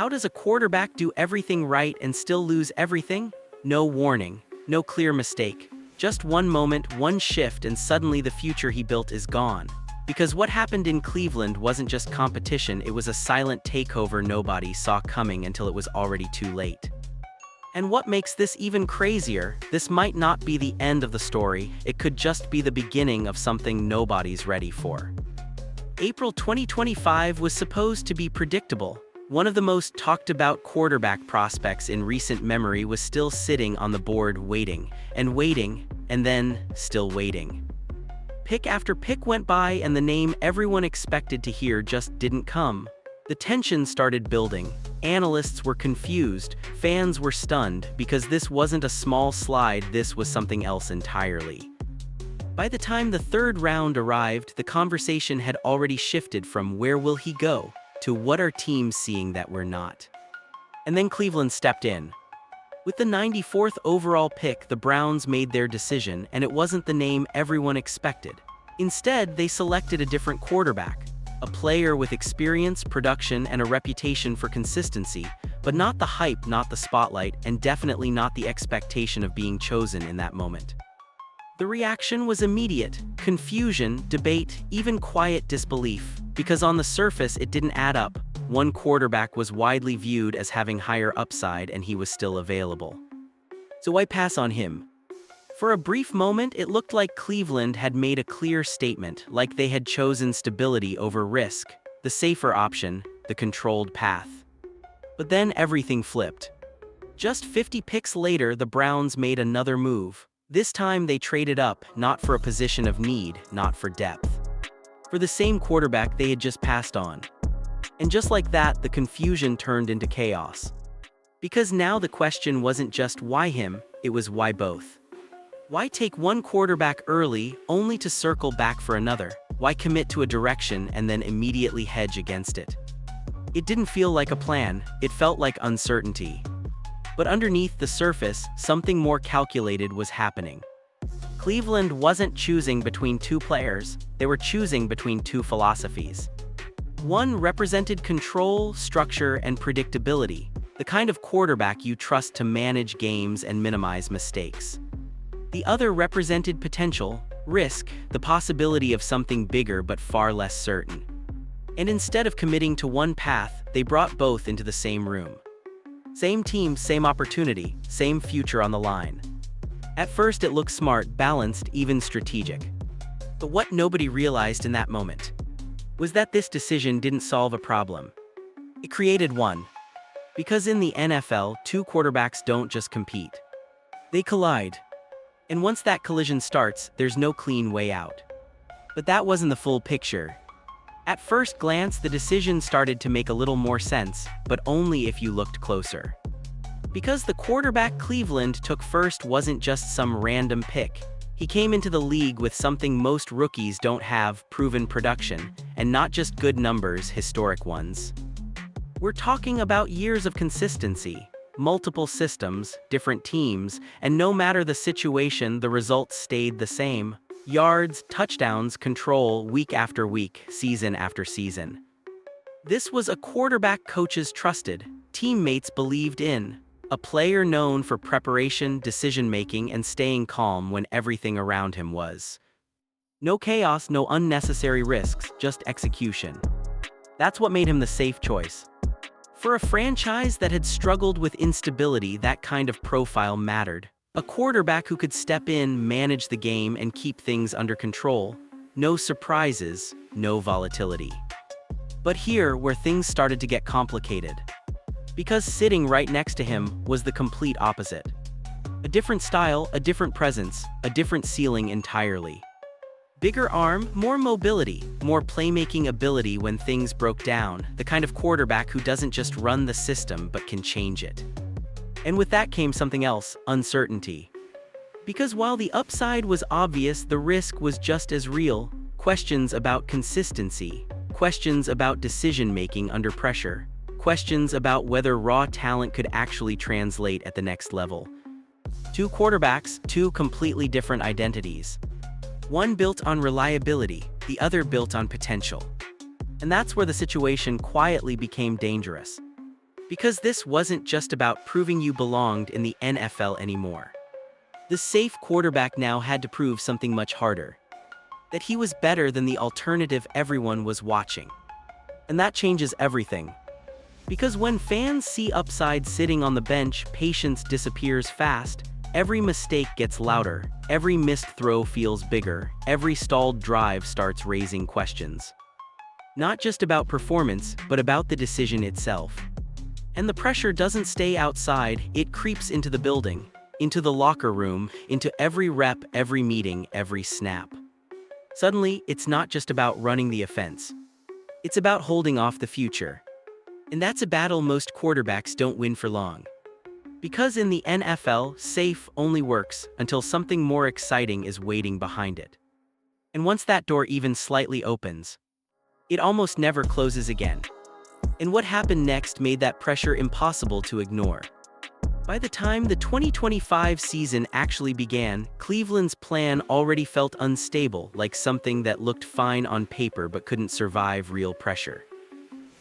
How does a quarterback do everything right and still lose everything? No warning, no clear mistake. Just one moment, one shift, and suddenly the future he built is gone. Because what happened in Cleveland wasn't just competition, it was a silent takeover nobody saw coming until it was already too late. And what makes this even crazier, this might not be the end of the story, it could just be the beginning of something nobody's ready for. April 2025 was supposed to be predictable. One of the most talked about quarterback prospects in recent memory was still sitting on the board waiting, and then still waiting. Pick after pick went by and the name everyone expected to hear just didn't come. The tension started building. Analysts were confused, fans were stunned, because this wasn't a small slide, this was something else entirely. By the time the third round arrived, the conversation had already shifted from where will he go to what are teams seeing that we're not. And then Cleveland stepped in. With the 94th overall pick, the Browns made their decision, and it wasn't the name everyone expected. Instead, they selected a different quarterback, a player with experience, production, and a reputation for consistency, but not the hype, not the spotlight, and definitely not the expectation of being chosen in that moment. The reaction was immediate: confusion, debate, even quiet disbelief, because on the surface it didn't add up. One quarterback was widely viewed as having higher upside and he was still available. So why pass on him? For a brief moment, it looked like Cleveland had made a clear statement, like they had chosen stability over risk, the safer option, the controlled path. But then everything flipped. Just 50 picks later, the Browns made another move. This time they traded up, not for a position of need, not for depth. For the same quarterback they had just passed on. And just like that, the confusion turned into chaos. Because now the question wasn't just why him, it was why both. Why take one quarterback early, only to circle back for another? Why commit to a direction and then immediately hedge against it? It didn't feel like a plan, it felt like uncertainty. But underneath the surface, something more calculated was happening. Cleveland wasn't choosing between two players, they were choosing between two philosophies. One represented control, structure, and predictability, the kind of quarterback you trust to manage games and minimize mistakes. The other represented potential, risk, the possibility of something bigger but far less certain. And instead of committing to one path, they brought both into the same room. Same team, same opportunity, same future on the line. At first it looked smart, balanced, even strategic. But what nobody realized in that moment was that this decision didn't solve a problem. It created one. Because in the NFL, two quarterbacks don't just compete. They collide. And once that collision starts, there's no clean way out. But that wasn't the full picture. At first glance, the decision started to make a little more sense, but only if you looked closer. Because the quarterback Cleveland took first wasn't just some random pick. He came into the league with something most rookies don't have: proven production, and not just good numbers, historic ones. We're talking about years of consistency, multiple systems, different teams, and no matter the situation, the results stayed the same. Yards, touchdowns, control, week after week, season after season. This was a quarterback coaches trusted, teammates believed in. A player known for preparation, decision-making, and staying calm when everything around him was. No chaos, no unnecessary risks, just execution. That's what made him the safe choice. For a franchise that had struggled with instability, that kind of profile mattered. A quarterback who could step in, manage the game, and keep things under control. No surprises, no volatility. But here, where things started to get complicated. Because sitting right next to him was the complete opposite. A different style, a different presence, a different ceiling entirely. Bigger arm, more mobility, more playmaking ability when things broke down, the kind of quarterback who doesn't just run the system but can change it. And with that came something else: uncertainty. Because while the upside was obvious, the risk was just as real. Questions about consistency, questions about decision-making under pressure, questions about whether raw talent could actually translate at the next level. Two quarterbacks, two completely different identities. One built on reliability, the other built on potential. And that's where the situation quietly became dangerous. Because this wasn't just about proving you belonged in the NFL anymore. The safe quarterback now had to prove something much harder. That he was better than the alternative everyone was watching. And that changes everything. Because when fans see upside sitting on the bench, patience disappears fast, every mistake gets louder, every missed throw feels bigger, every stalled drive starts raising questions. Not just about performance, but about the decision itself. And the pressure doesn't stay outside, it creeps into the building, into the locker room, into every rep, every meeting, every snap. Suddenly, it's not just about running the offense. It's about holding off the future. And that's a battle most quarterbacks don't win for long. Because in the NFL, safe only works until something more exciting is waiting behind it. And once that door even slightly opens, it almost never closes again. And what happened next made that pressure impossible to ignore. By the time the 2025 season actually began, Cleveland's plan already felt unstable, like something that looked fine on paper but couldn't survive real pressure.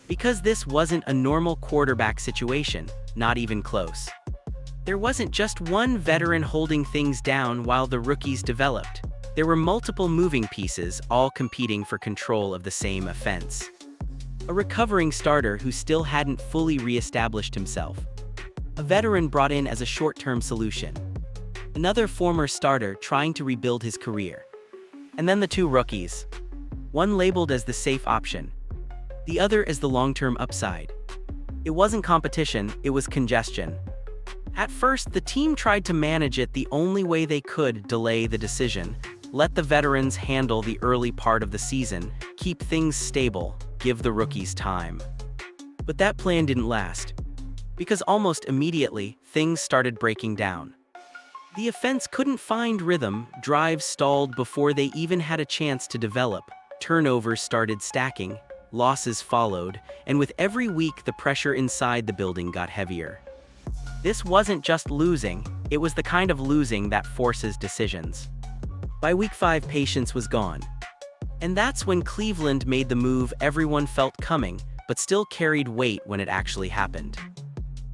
Because this wasn't a normal quarterback situation, not even close. There wasn't just one veteran holding things down while the rookies developed. There were multiple moving pieces, all competing for control of the same offense. A recovering starter who still hadn't fully re-established himself. A veteran brought in as a short-term solution. Another former starter trying to rebuild his career. And then the two rookies. One labeled as the safe option. The other as the long-term upside. It wasn't competition, it was congestion. At first, the team tried to manage it the only way they could: delay the decision, let the veterans handle the early part of the season, keep things stable, give the rookies time. But that plan didn't last. Because almost immediately, things started breaking down. The offense couldn't find rhythm, drives stalled before they even had a chance to develop, turnovers started stacking, losses followed, and with every week the pressure inside the building got heavier. This wasn't just losing, it was the kind of losing that forces decisions. By week 5, patience was gone. And that's when Cleveland made the move everyone felt coming, but still carried weight when it actually happened.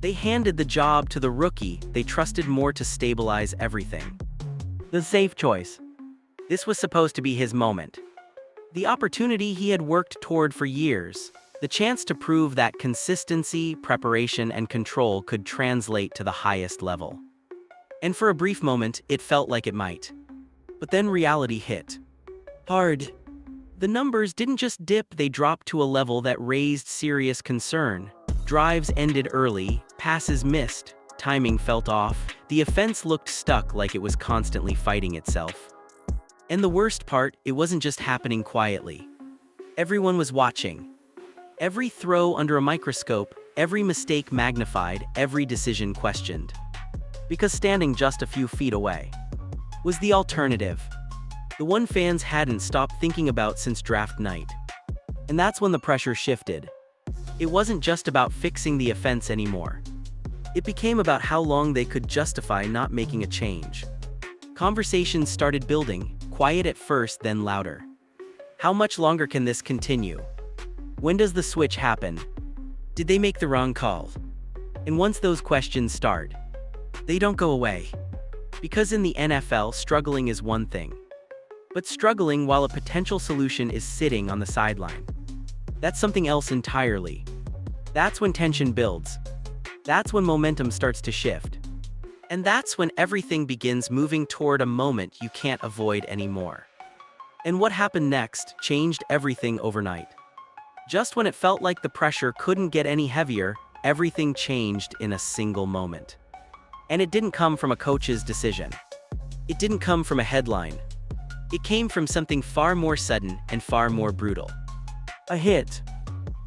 They handed the job to the rookie they trusted more to stabilize everything. The safe choice. This was supposed to be his moment. The opportunity he had worked toward for years. The chance to prove that consistency, preparation, and control could translate to the highest level. And for a brief moment, it felt like it might. But then reality hit. Hard. The numbers didn't just dip, they dropped to a level that raised serious concern. Drives ended early, passes missed, timing felt off, the offense looked stuck like it was constantly fighting itself. And the worst part, it wasn't just happening quietly. Everyone was watching. Every throw under a microscope, every mistake magnified, every decision questioned. Because standing just a few feet away was the alternative. The one fans hadn't stopped thinking about since draft night. And that's when the pressure shifted. It wasn't just about fixing the offense anymore. It became about how long they could justify not making a change. Conversations started building, quiet at first, then louder. How much longer can this continue? When does the switch happen? Did they make the wrong call? And once those questions start, they don't go away. Because in the NFL, struggling is one thing. But struggling while a potential solution is sitting on the sideline, that's something else entirely. That's when tension builds. That's when momentum starts to shift. And that's when everything begins moving toward a moment you can't avoid anymore. And what happened next changed everything overnight. Just when it felt like the pressure couldn't get any heavier, everything changed in a single moment. And it didn't come from a coach's decision. It didn't come from a headline. It came from something far more sudden and far more brutal. A hit.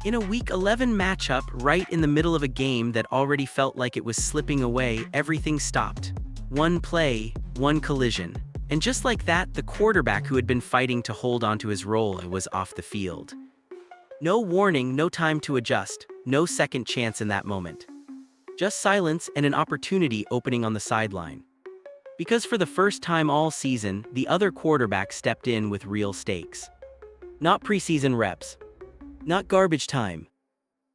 In a Week 11 matchup, right in the middle of a game that already felt like it was slipping away, everything stopped. One play, one collision. And just like that, the quarterback who had been fighting to hold onto his role was off the field. No warning, no time to adjust, no second chance in that moment. Just silence and an opportunity opening on the sideline. Because for the first time all season, the other quarterback stepped in with real stakes. Not preseason reps. Not garbage time.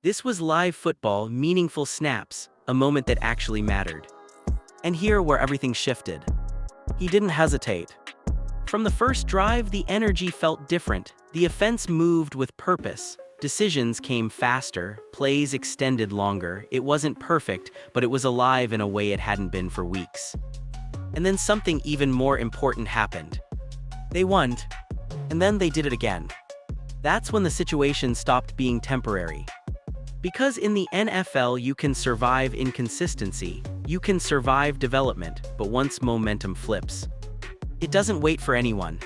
This was live football, meaningful snaps, a moment that actually mattered. And here where everything shifted. He didn't hesitate. From the first drive, the energy felt different. The offense moved with purpose. Decisions came faster, plays extended longer. It wasn't perfect, but it was alive in a way it hadn't been for weeks. And then something even more important happened. They won, and then they did it again. That's when the situation stopped being temporary. Because in the NFL you can survive inconsistency, you can survive development, but once momentum flips, it doesn't wait for anyone.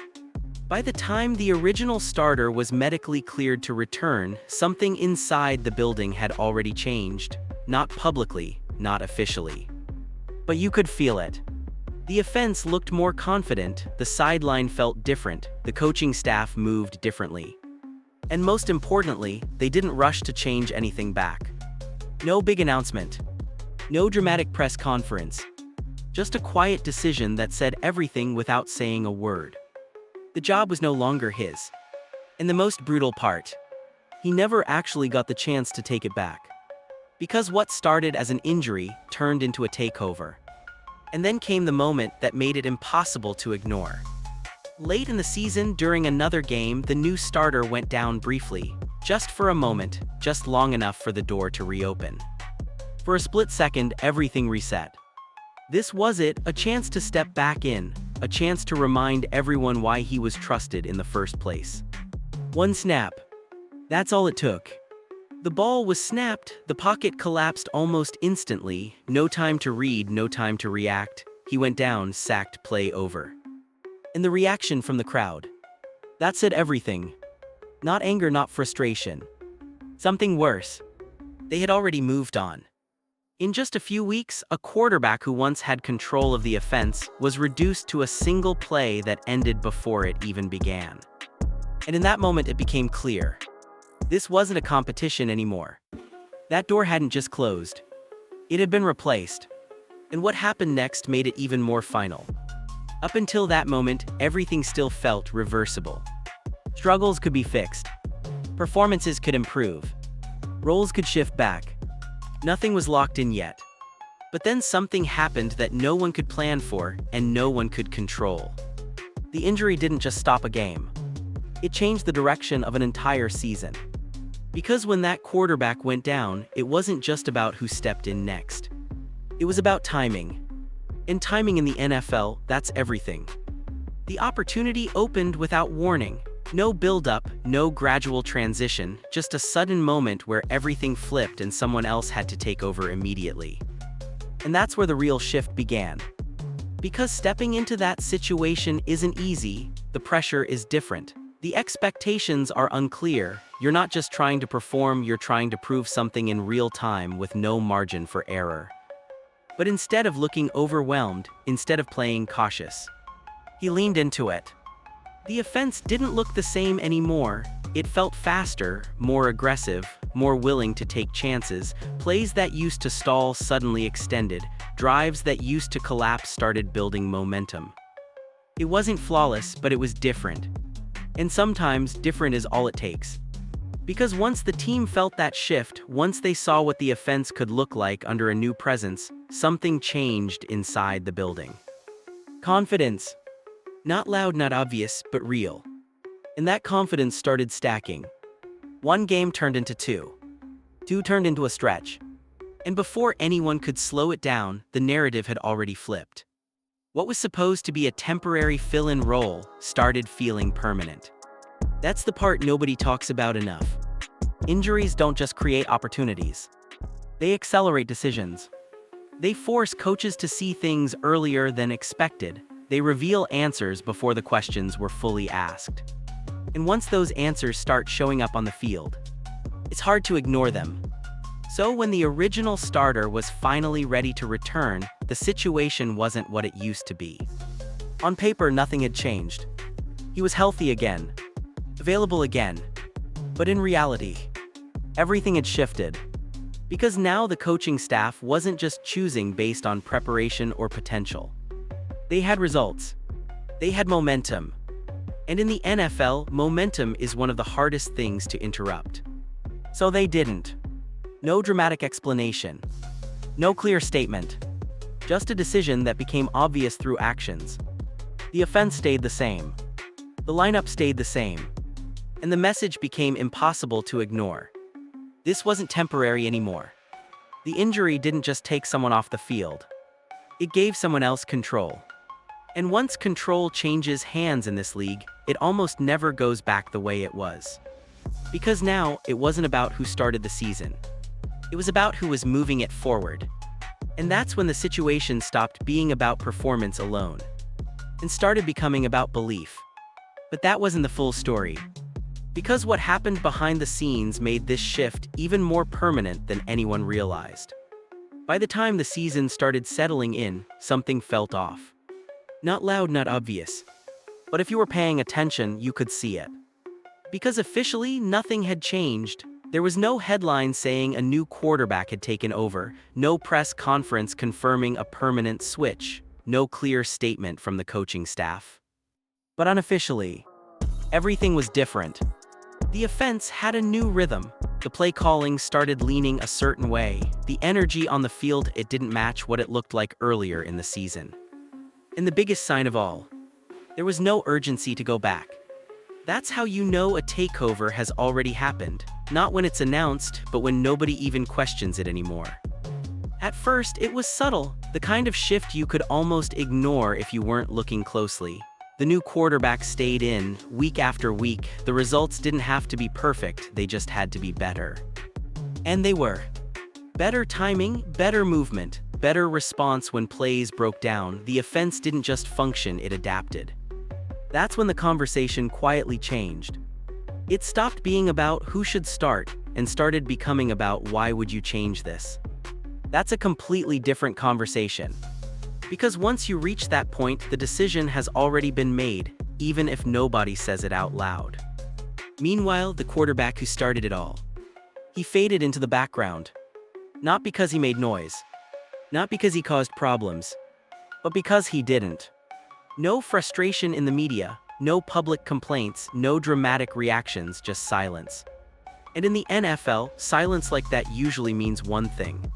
By the time the original starter was medically cleared to return, something inside the building had already changed. Not publicly, not officially. But you could feel it. The offense looked more confident, the sideline felt different, the coaching staff moved differently. And most importantly, they didn't rush to change anything back. No big announcement. No dramatic press conference. Just a quiet decision that said everything without saying a word. The job was no longer his. And the most brutal part, he never actually got the chance to take it back. Because what started as an injury turned into a takeover. And then came the moment that made it impossible to ignore. Late in the season, during another game, the new starter went down briefly, just for a moment, just long enough for the door to reopen. For a split second, everything reset. This was it, a chance to step back in, a chance to remind everyone why he was trusted in the first place. One snap. That's all it took. The ball was snapped, the pocket collapsed almost instantly, no time to read, no time to react. He went down, sacked, play over. And the reaction from the crowd. That said everything. Not anger, not frustration. Something worse. They had already moved on. In just a few weeks, a quarterback who once had control of the offense was reduced to a single play that ended before it even began. And in that moment it became clear. This wasn't a competition anymore. That door hadn't just closed. It had been replaced. And what happened next made it even more final. Up until that moment, everything still felt reversible. Struggles could be fixed. Performances could improve. Roles could shift back. Nothing was locked in yet. But then something happened that no one could plan for and no one could control. The injury didn't just stop a game. It changed the direction of an entire season. Because when that quarterback went down, it wasn't just about who stepped in next. It was about timing. And timing in the NFL, that's everything. The opportunity opened without warning. No build-up, no gradual transition, just a sudden moment where everything flipped and someone else had to take over immediately. And that's where the real shift began. Because stepping into that situation isn't easy, the pressure is different. The expectations are unclear. You're not just trying to perform, you're trying to prove something in real time with no margin for error. But instead of looking overwhelmed, instead of playing cautious, he leaned into it. The offense didn't look the same anymore. It felt faster, more aggressive, more willing to take chances. Plays that used to stall suddenly extended. Drives that used to collapse started building momentum. It wasn't flawless, but it was different. And sometimes, different is all it takes. Because once the team felt that shift, once they saw what the offense could look like under a new presence, something changed inside the building. Confidence. Not loud, not obvious, but real. And that confidence started stacking. One game turned into two. Two turned into a stretch. And before anyone could slow it down, the narrative had already flipped. What was supposed to be a temporary fill-in role started feeling permanent. That's the part nobody talks about enough. Injuries don't just create opportunities. They accelerate decisions. They force coaches to see things earlier than expected. They reveal answers before the questions were fully asked. And once those answers start showing up on the field, it's hard to ignore them. So when the original starter was finally ready to return, the situation wasn't what it used to be. On paper, nothing had changed. He was healthy again, available again. But in reality, everything had shifted. Because now the coaching staff wasn't just choosing based on preparation or potential. They had results. They had momentum. And in the NFL, momentum is one of the hardest things to interrupt. So they didn't. No dramatic explanation. No clear statement. Just a decision that became obvious through actions. The offense stayed the same. The lineup stayed the same. And the message became impossible to ignore. This wasn't temporary anymore. The injury didn't just take someone off the field. It gave someone else control. And once control changes hands in this league, it almost never goes back the way it was. Because now, it wasn't about who started the season. It was about who was moving it forward. And that's when the situation stopped being about performance alone and started becoming about belief. But that wasn't the full story. Because what happened behind the scenes made this shift even more permanent than anyone realized. By the time the season started settling in, something felt off. Not loud, not obvious. But if you were paying attention, you could see it. Because officially, nothing had changed. There was no headline saying a new quarterback had taken over, no press conference confirming a permanent switch, no clear statement from the coaching staff. But unofficially, everything was different. The offense had a new rhythm. The play calling started leaning a certain way. The energy on the field, it didn't match what it looked like earlier in the season. And the biggest sign of all, there was no urgency to go back. That's how you know a takeover has already happened. Not when it's announced, but when nobody even questions it anymore. At first, it was subtle, the kind of shift you could almost ignore if you weren't looking closely. The new quarterback stayed in, week after week. The results didn't have to be perfect, they just had to be better. And they were. Better timing, better movement, better response when plays broke down. The offense didn't just function, it adapted. That's when the conversation quietly changed. It stopped being about who should start and started becoming about why would you change this. That's a completely different conversation. Because once you reach that point, the decision has already been made, even if nobody says it out loud. Meanwhile, the quarterback who started it all, he faded into the background. Not because he made noise, not because he caused problems, but because he didn't. No frustration in the media, no public complaints, no dramatic reactions, just silence. And in the NFL, silence like that usually means one thing.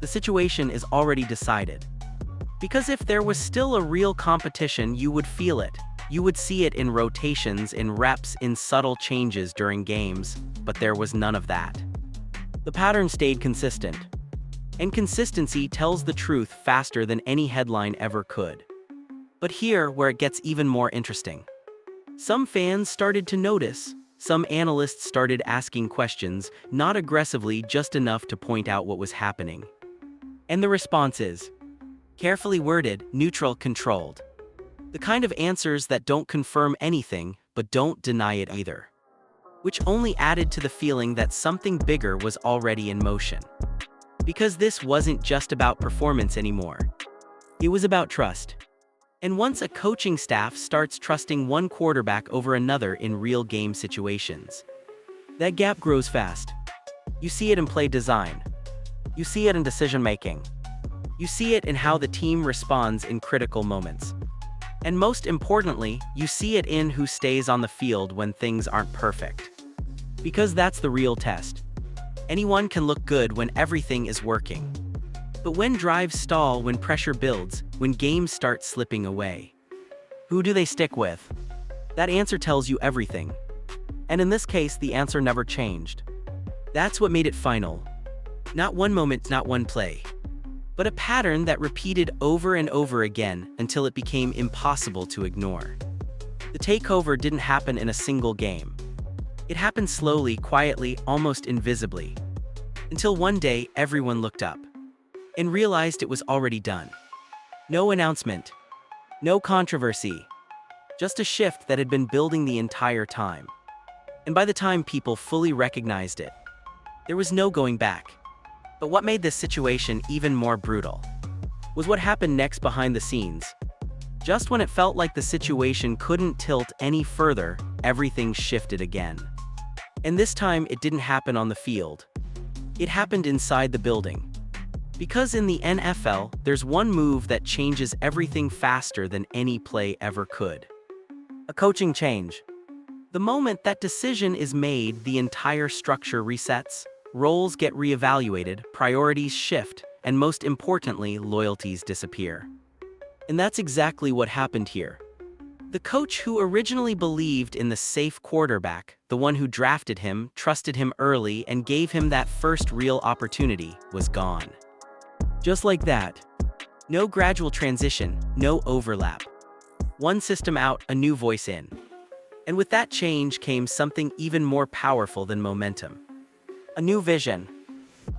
The situation is already decided. Because if there was still a real competition, you would feel it. You would see it in rotations, in reps, in subtle changes during games, but there was none of that. The pattern stayed consistent. And consistency tells the truth faster than any headline ever could. But here, where it gets even more interesting. Some fans started to notice. Some analysts started asking questions, not aggressively, just enough to point out what was happening. And the response is carefully worded, neutral, controlled. The kind of answers that don't confirm anything, but don't deny it either. Which only added to the feeling that something bigger was already in motion. Because this wasn't just about performance anymore. It was about trust. And once a coaching staff starts trusting one quarterback over another in real game situations, that gap grows fast. You see it in play design. You see it in decision-making. You see it in how the team responds in critical moments. And most importantly, you see it in who stays on the field when things aren't perfect. Because that's the real test. Anyone can look good when everything is working. But when drives stall, when pressure builds, when games start slipping away, who do they stick with? That answer tells you everything. And in this case, the answer never changed. That's what made it final. Not one moment, not one play, but a pattern that repeated over and over again until it became impossible to ignore. The takeover didn't happen in a single game. It happened slowly, quietly, almost invisibly. Until one day, everyone looked up and realized it was already done. No announcement, no controversy, just a shift that had been building the entire time. And by the time people fully recognized it, there was no going back. But what made this situation even more brutal was what happened next behind the scenes. Just when it felt like the situation couldn't tilt any further, everything shifted again. And this time, it didn't happen on the field. It happened inside the building. Because in the NFL, there's one move that changes everything faster than any play ever could. A coaching change. The moment that decision is made, the entire structure resets. roles get reevaluated, priorities shift, and most importantly, loyalties disappear. And that's exactly what happened here. The coach who originally believed in the safe quarterback, the one who drafted him, trusted him early, and gave him that first real opportunity, was gone. Just like that. No gradual transition, no overlap. One system out, a new voice in. And with that change came something even more powerful than momentum. A new vision.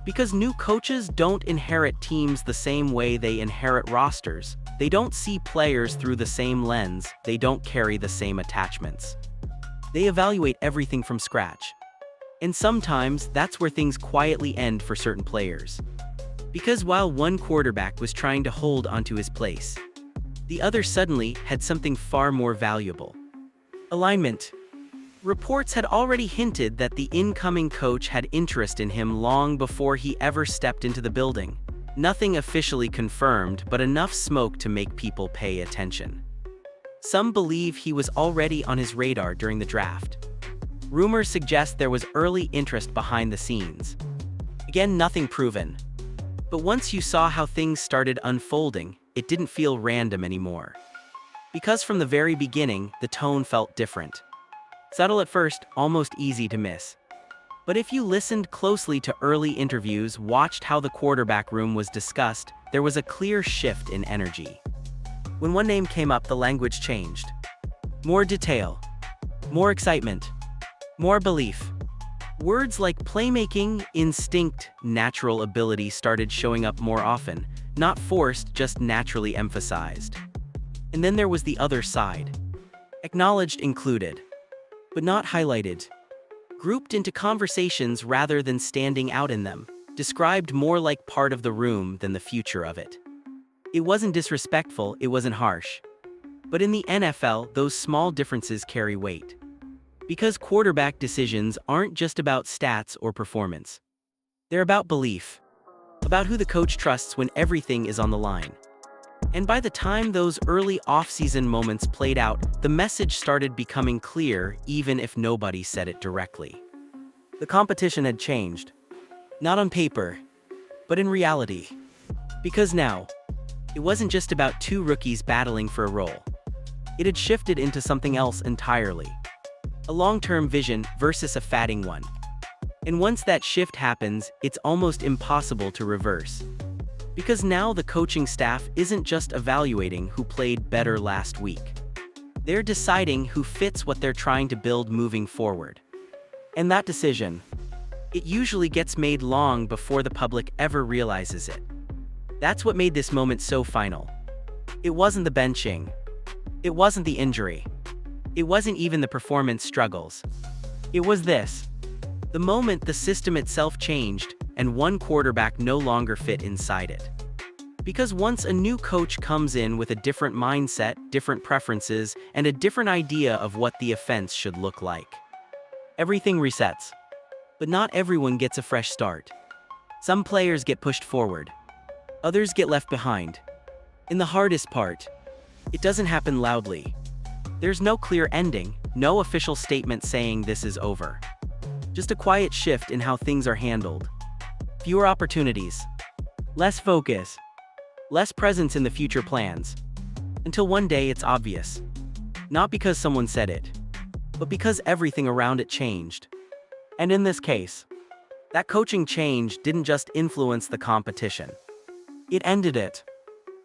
Because new coaches don't inherit teams the same way they inherit rosters. They don't see players through the same lens, they don't carry the same attachments. They evaluate everything from scratch. And sometimes that's where things quietly end for certain players. Because while one quarterback was trying to hold onto his place, the other suddenly had something far more valuable. Alignment. Reports had already hinted that the incoming coach had interest in him long before he ever stepped into the building. Nothing officially confirmed, but enough smoke to make people pay attention. Some believe he was already on his radar during the draft. Rumors suggest there was early interest behind the scenes. Again, nothing proven. But once you saw how things started unfolding, it didn't feel random anymore. Because from the very beginning, the tone felt different. Subtle at first, almost easy to miss. But if you listened closely to early interviews, watched how the quarterback room was discussed, there was a clear shift in energy. When one name came up, the language changed. More detail. More excitement. More belief. Words like playmaking, instinct, natural ability started showing up more often, not forced, just naturally emphasized. And then there was the other side. Acknowledged included, but not highlighted. Grouped into conversations rather than standing out in them, described more like part of the room than the future of it. It wasn't disrespectful, it wasn't harsh. But in the NFL, those small differences carry weight. Because quarterback decisions aren't just about stats or performance. They're about belief. About who the coach trusts when everything is on the line. And by the time those early off-season moments played out, the message started becoming clear, even if nobody said it directly. The competition had changed. Not on paper, but in reality. Because now, it wasn't just about two rookies battling for a role. It had shifted into something else entirely. A long-term vision versus a fading one. And once that shift happens, it's almost impossible to reverse. Because now the coaching staff isn't just evaluating who played better last week. They're deciding who fits what they're trying to build moving forward. And that decision, it usually gets made long before the public ever realizes it. That's what made this moment so final. It wasn't the benching. It wasn't the injury. It wasn't even the performance struggles. It was this. The moment the system itself changed, and one quarterback no longer fit inside it. Because once a new coach comes in with a different mindset, different preferences, and a different idea of what the offense should look like, everything resets. But not everyone gets a fresh start. Some players get pushed forward. Others get left behind. And the hardest part, it doesn't happen loudly. There's no clear ending, no official statement saying this is over. Just a quiet shift in how things are handled. Fewer opportunities, less focus, less presence in the future plans. Until one day it's obvious. Not because someone said it, but because everything around it changed. And in this case, that coaching change didn't just influence the competition. It ended it.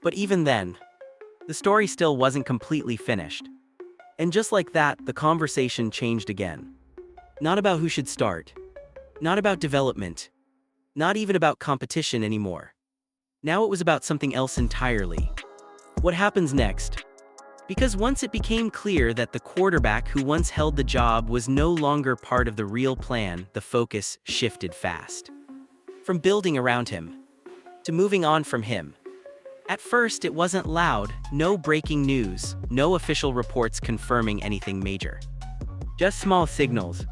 But even then, the story still wasn't completely finished. And just like that, the conversation changed again. Not about who should start. Not about development. Not even about competition anymore. Now it was about something else entirely. What happens next? Because once it became clear that the quarterback who once held the job was no longer part of the real plan, the focus shifted fast. From building around him, to moving on from him. At first, it wasn't loud, no breaking news, no official reports confirming anything major. Just small signals.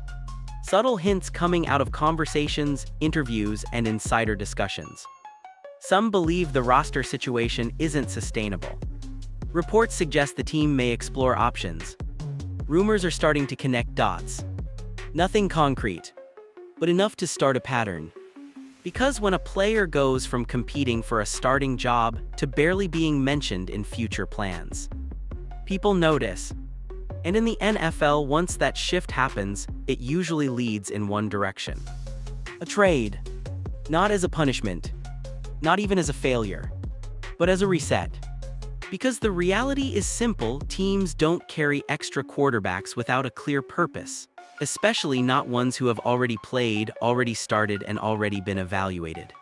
Subtle hints coming out of conversations, interviews, and insider discussions. Some believe the roster situation isn't sustainable. Reports suggest the team may explore options. Rumors are starting to connect dots. Nothing concrete, but enough to start a pattern. Because when a player goes from competing for a starting job to barely being mentioned in future plans, people notice. And in the NFL, once that shift happens, it usually leads in one direction. A trade. Not as a punishment, not even as a failure, but as a reset. Because the reality is simple, teams don't carry extra quarterbacks without a clear purpose, especially not ones who have already played, already started, and already been evaluated.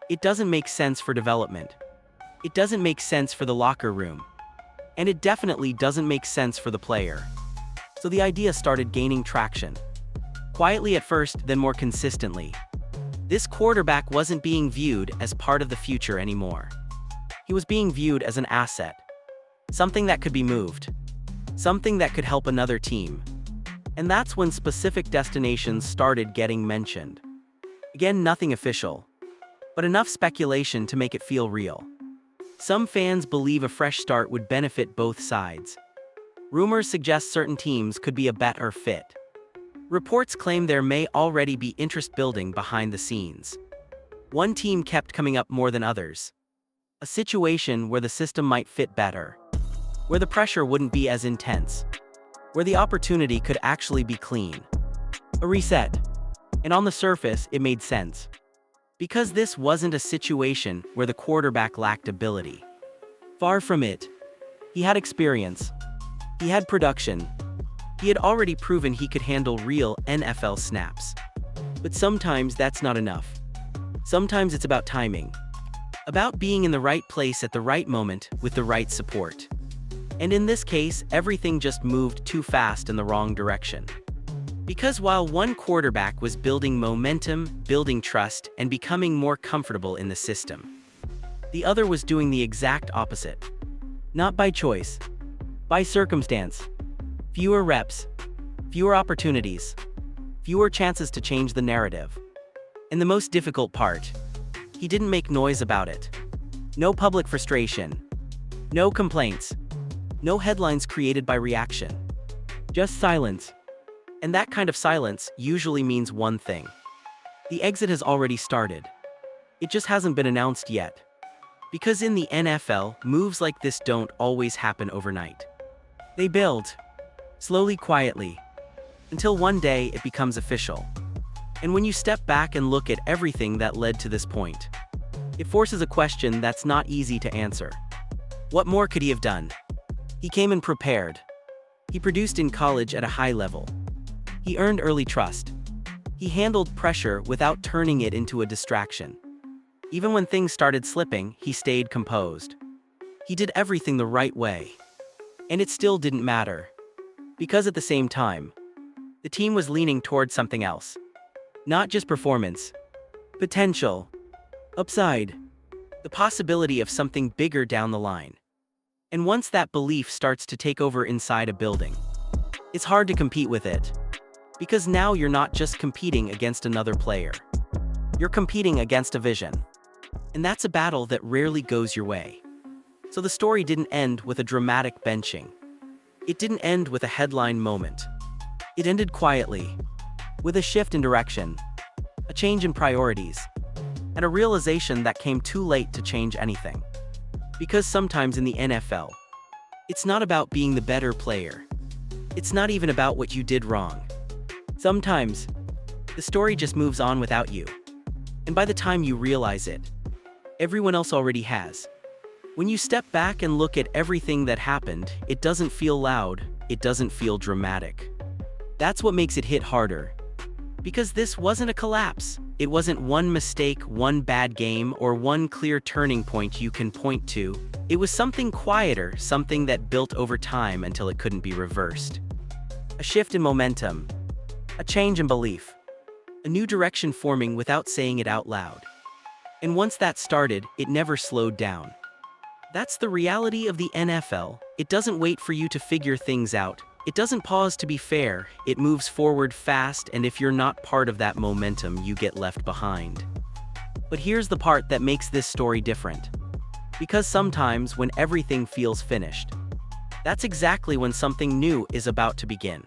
It doesn't make sense for development. It doesn't make sense for the locker room. And it definitely doesn't make sense for the player. So the idea started gaining traction. Quietly at first, then more consistently. This quarterback wasn't being viewed as part of the future anymore. He was being viewed as an asset. Something that could be moved. Something that could help another team. And that's when specific destinations started getting mentioned. Again, nothing official, but enough speculation to make it feel real. Some fans believe a fresh start would benefit both sides. Rumors suggest certain teams could be a better fit. Reports claim there may already be interest building behind the scenes. One team kept coming up more than others. A situation where the system might fit better, where the pressure wouldn't be as intense, where the opportunity could actually be clean. A reset. And on the surface, it made sense. Because this wasn't a situation where the quarterback lacked ability. Far from it. He had experience. He had production. He had already proven he could handle real NFL snaps. But sometimes that's not enough. Sometimes it's about timing. About being in the right place at the right moment with the right support. And in this case, everything just moved too fast in the wrong direction. Because while one quarterback was building momentum, building trust, and becoming more comfortable in the system, the other was doing the exact opposite. Not by choice, by circumstance. Fewer reps, fewer opportunities, fewer chances to change the narrative. And the most difficult part, he didn't make noise about it. No public frustration, no complaints, no headlines created by reaction. Just silence. And that kind of silence usually means one thing. The exit has already started. It just hasn't been announced yet. Because in the NFL, moves like this don't always happen overnight. They build, slowly, quietly, until one day it becomes official. And when you step back and look at everything that led to this point, it forces a question that's not easy to answer. What more could he have done? He came in prepared. He produced in college at a high level. He earned early trust. He handled pressure without turning it into a distraction. Even when things started slipping, he stayed composed. He did everything the right way. And it still didn't matter. Because at the same time, the team was leaning towards something else. Not just performance. Potential. Upside. The possibility of something bigger down the line. And once that belief starts to take over inside a building, it's hard to compete with it. Because now you're not just competing against another player. You're competing against a vision. And that's a battle that rarely goes your way. So the story didn't end with a dramatic benching. It didn't end with a headline moment. It ended quietly, with a shift in direction, a change in priorities, and a realization that came too late to change anything. Because sometimes in the NFL, it's not about being the better player. It's not even about what you did wrong. Sometimes, the story just moves on without you. And by the time you realize it, everyone else already has. When you step back and look at everything that happened, it doesn't feel loud, it doesn't feel dramatic. That's what makes it hit harder. Because this wasn't a collapse. It wasn't one mistake, one bad game, or one clear turning point you can point to. It was something quieter, something that built over time until it couldn't be reversed. A shift in momentum. A change in belief. A new direction forming without saying it out loud. And once that started, it never slowed down. That's the reality of the NFL. It doesn't wait for you to figure things out. It doesn't pause to be fair. It moves forward fast, and if you're not part of that momentum, you get left behind. But here's the part that makes this story different. Because sometimes when everything feels finished, that's exactly when something new is about to begin.